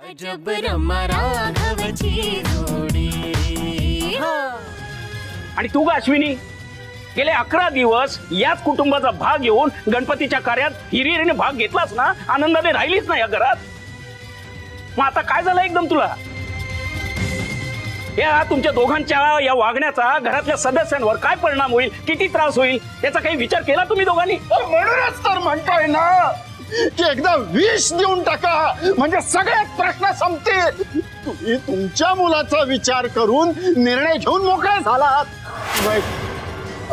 अजब रमा राघवची जोडी। आणि तू का अश्विनी गेले 11 दिवस याच कुटुंबाचा भाग घेऊन गणपतीच्या कार्यात हिरिरीने भाग घेतलास ना, आनंदाने राहिलीच ना या घरात। मग आता काय झालं एकदम तुला? या तुमच्या दोघांच्या या वागण्याचा घरातल्या सदस्यांवर काय परिणाम होईल, किती त्रास होईल याचा काही विचार केला तुम्ही दोघांनी? म्हणूनच तर म्हणतोय ना की एकदा विष देऊन टाका म्हणजे सगळे प्रश्न संपतील। तुम्ही तुमच्या मुलाचा विचार करून निर्णय घेऊन मोकळे झालात।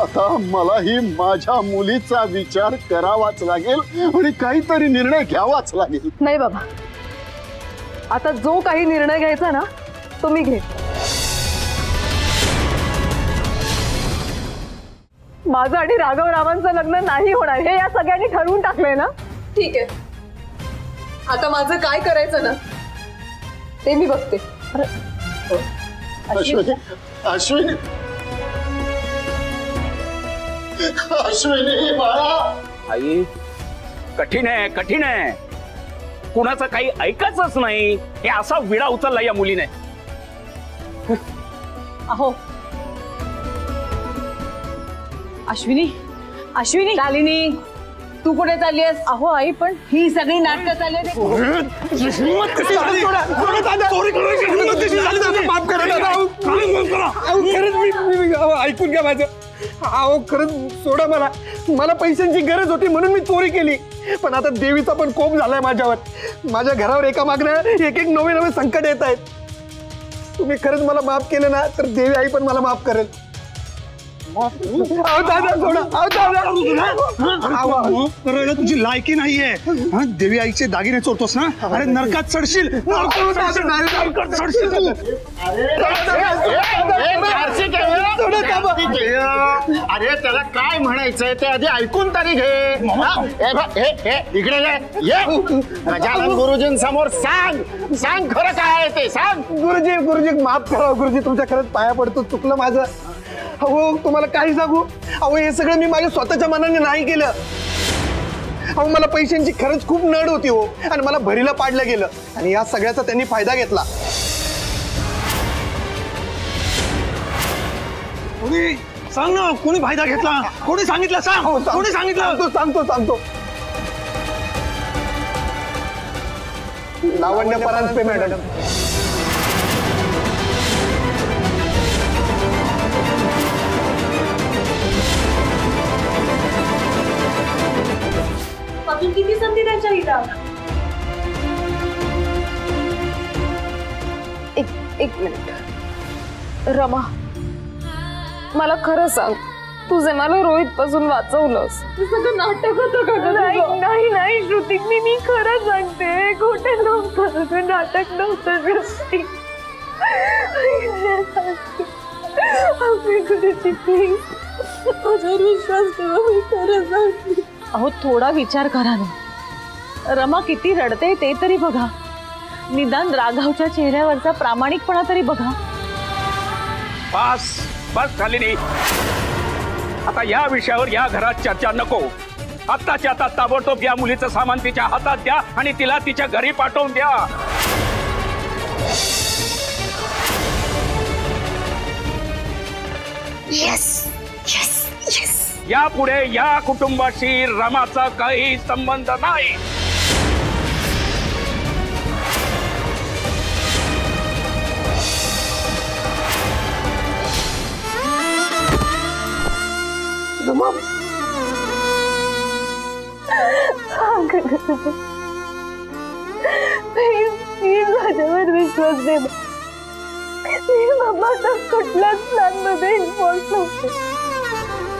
आता मलाही माझ्या मुलीचा विचार करावाच लागेल आणि काहीतरी निर्णय घ्यावाच लागेल। नाही बाबा, आता जो काही निर्णय घ्यायचा ना तुम्ही घे। माझं आणि राघव रावांचं लग्न नाही होणार हे या सगळ्यांनी ठरवून टाकलंय ना। ठीक आहे, आता माझं काय करायचं ना ते मी बघते। अश्विनी अश्विनी अश्विनी बाळा, आई कठीण आहे, कठीण आहे। कुणाचं काही ऐकायचंच नाही हे असा विडा उचलला या मुलीने। अहो अश्विनी, अश्विनी, शालिनी तू कुठे चालली आहेस? अहो आई पण ही सगळी नाटकं चालली आहेत। ऐकून घ्या माझं। अहो खरंच सोडा मला, मला पैशांची गरज होती म्हणून मी चोरी केली। पण आता देवीचा पण कोप झालाय माझ्यावर। माझ्या घरावर एका मागणं एक एक नवे नवे संकट येत आहेत। तुम्ही खरंच मला माफ केलं ना तर देवी आई पण मला माफ करेल। तुझी लायकी नाहीये। देवी आईचे दागिने चोरतोस ना, अरे नरकात चढशील। अरे त्याला काय म्हणायचंय ते आधी ऐकून तरी घे। इकडे ये, गजानन गुरुजींसमोर सांग, सांग खरं काय आहे ते सांग। गुरुजी गुरुजी माफ करा गुरुजी, तुमच्या खरंच पाया पडतो, चुकलं माझं। अहो तुम्हाला काही सांगू, अहो हे सगळं मी माझ्या स्वतःच्या मनाने नाही केलं। अहो मला पैशांची खरंच खूप नड होती हो, आणि मला भरीला पाडलं गेलं आणि या सगळ्याचा त्यांनी फायदा घेतला। कोणी सांग ना, कोणी फायदा घेतला? कोणी सांगितलं? सांग, कोणी सांगितलं? सांगतो। लावण्य परांजपे मॅडम। अजून किती संधी त्यांच्या इथं? एक मिनिट रमा, मला खरं सांग, तुझे मला रोहित पासून वाचवलंस। सगळं नाटक होतं का? नाही नाही श्रुती, मी खरं सांगते, खोटे नव्हतं, नाटक नव्हतं श्रुती। माझ्यावर विश्वास ठेवा, मी खरं सांगते। अहो थोडा विचार करा ना, रमा किती रडते ते तरी बघा, निदान राघवच्या चेहऱ्यावरचा प्रामाणिकपणा तरी बघा। बस बस झाली नाही, आता या विषयावर या घरात चर्चा नको। आत्ताच्या आता ताबडतोब या मुलीचं सामान तिच्या हातात द्या आणि तिला तिच्या घरी पाठवून द्या। Yes yes yes. यापुढे या कुटुंबाशी रमाचा काही संबंध नाही। माझ्यावर विश्वास दे, कुठल्याच प्लॅन मध्ये इन्व्हॉल्व नव्हते।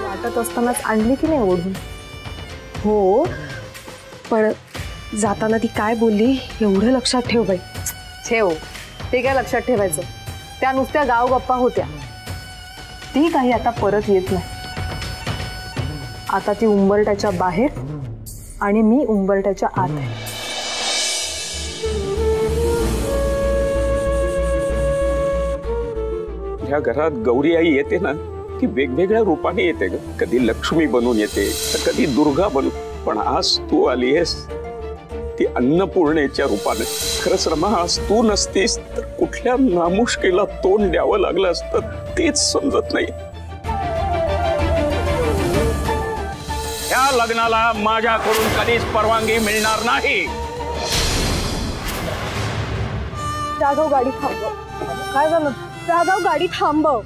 वाटत असतानाच आणली की नाही ओढून? हो, पण जाताना ती काय बोलली एवढं लक्षात ठेव बाई। ठेव, ते काय लक्षात ठेवायचं, त्या नुसत्या गाव गप्पा होत्या, ती काही आता परत येत नाही। आता ती उंबरट्याच्या बाहेर आणि मी उंबरट्याच्या आत आहे। या घरात गौरी आई येते ना, ती वेगवेगळ्या रूपाने येते ग। कधी लक्ष्मी बनून येते तर कधी दुर्गा बनून, पण आज तू आली आहेस ती अन्नपूर्णेच्या रूपाने। खरंच रमा, आज तू नसतीस तर कुठल्या नामुष्कीला तोंड द्यावं लागलं असतं तेच समजत नाही. या लग्नाला माझ्याकडून कधीच परवानगी मिळणार नाही. राघव गाडी थांबव. काय झालं? राघव गाडी थांबव.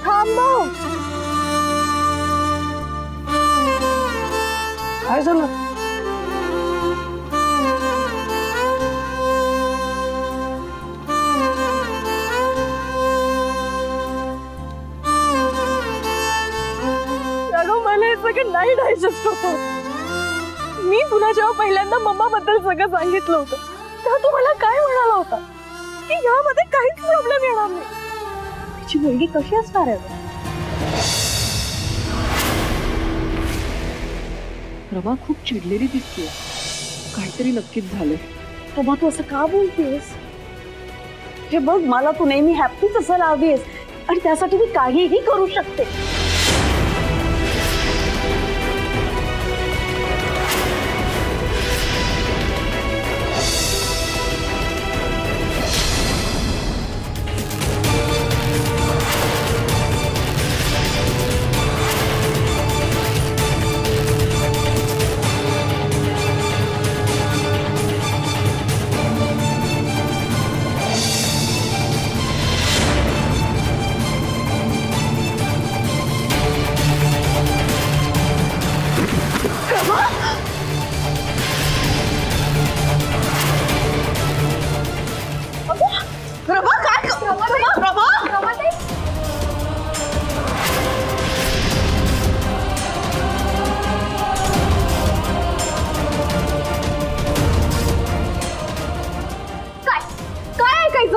थांबव. काय झालं? राघव, मला हे सगळं नाही डायजेस्ट होतं. मी तुला जेव्हा पहिल्यांदा मम्मा बद्दल सगळं सांगितलं होतं तेव्हा तू मला काय म्हणाला होता की यामध्ये काहीच प्रॉब्लेम येणार नाही. तिची मुलगी कशी असणार आहे? रमा खूप चिडलेली दिसते. काहीतरी नक्कीच झालंय. बाबा, तू असं का बोलतेस? हे बघ, मला तू नेहमी हॅपीच असायला हवीस आणि त्यासाठी मी काहीही करू शकते.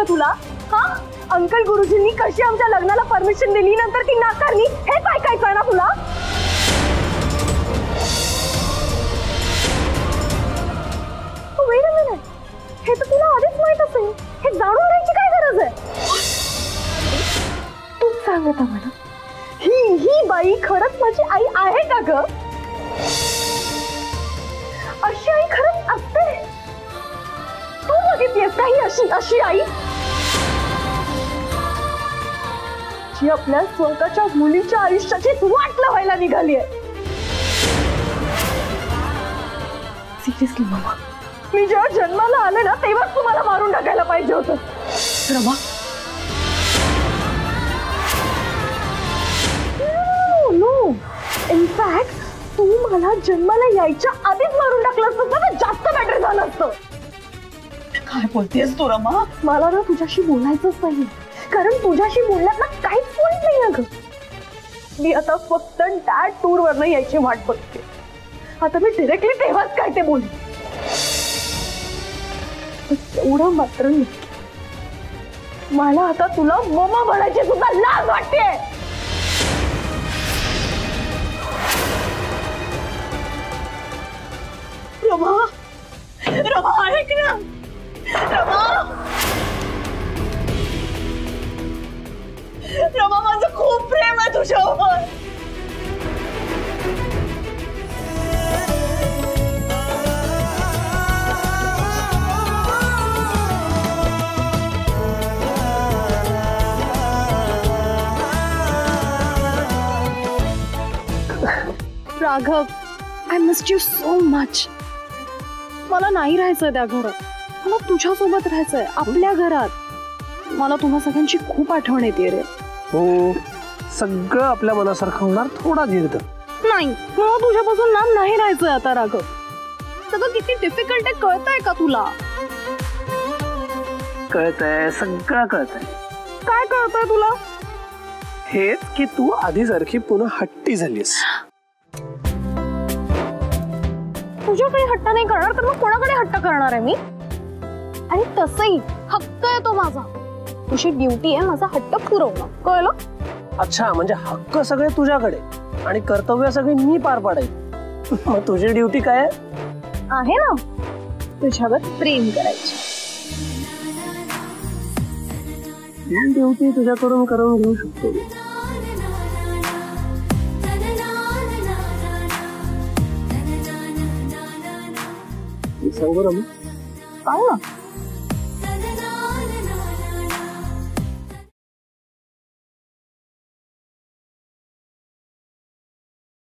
तुला अंकल गुरुजींनी कशी आमच्या लग्नाला परमिशन दिली, नंतर ती नाकारली, हे ऐकायचं ना तुला? वेट अ मिनिट, हे तर तुला आधीच माहित असेल. हे जाणून घ्यायची काय गरज आहे? तूच सांग आता मला, ही बाई खरंच माझी आई आहे का ग? अशी आई खरंच असते? तू बघितलीस काही अशी आई जी आपल्या स्वतःच्या मुलीच्या आयुष्याची वाट लावायला निघाली आहे? सिरियसली मामा, मी जेव्हा जन्माला आले ना तेव्हाच तुम्हाला मारून टाकायला पाहिजे होतं. रमा, नो, इनफॅक्ट तू मला जन्माला यायच्या आधीच मारून टाकलं असतं तर जास्त बेटर झालं असतं. काय बोलतेस तू रमा? मला ना तुझ्याशी बोलायचंच नाही, कारण तुझ्याशी बोलण्यात ना काहीच पॉइंट नाही अगं. मी आता फक्त डॅड टूर वरनं यायची वाट बघते. आता मी डिरेक्टली तेव्हाच काय ते बोलू. एवढं मात्र नाही, मला आता तुला मम्मा म्हणायची सुद्धा लाज वाटते. रमा, रमा ऐक ना. रमा, रमा, माझं खूप प्रेम आहे तुझ्यावर. Raghav, I missed you so much. मला नाही राहायचंय त्या घरात, मला तुझ्यासोबत राहायचंय आपल्या घरात. मला तुम्हा सगळ्यांची खूप आठवण येते रे. हो, सगळं आपल्या मनासारखं होणार, थोडा धीर धर. नाही, मला तुझ्यापासून लांब नाही राहायचंय आता राघव. सगळं किती डिफिकल्ट आहे कळतंय का तुला? कळतंय, सगळं कळतंय. काय कळतंय तुला? हेच की तू आधी सारखी पुन्हा हट्टी झालीस. तुझ्याकडे हट्ट नाही करणार तर मग कोणाकडे हट्ट करणार आहे मी? आणि तसंही हक्क आहे तो माझा. तुझी ड्युटी आहे माझा हट्ट पुरवणं, कळलं? अच्छा, म्हणजे हक्क सगळे तुझ्याकडे आणि कर्तव्य सगळे मी पार पाडायची. मग तुझी ड्युटी काय आहे ना? तुझ्यावर प्रेम करायची. ही ड्युटी तुझ्याकडून करून घेऊ शकतो. सांगू रमी? सांग ना.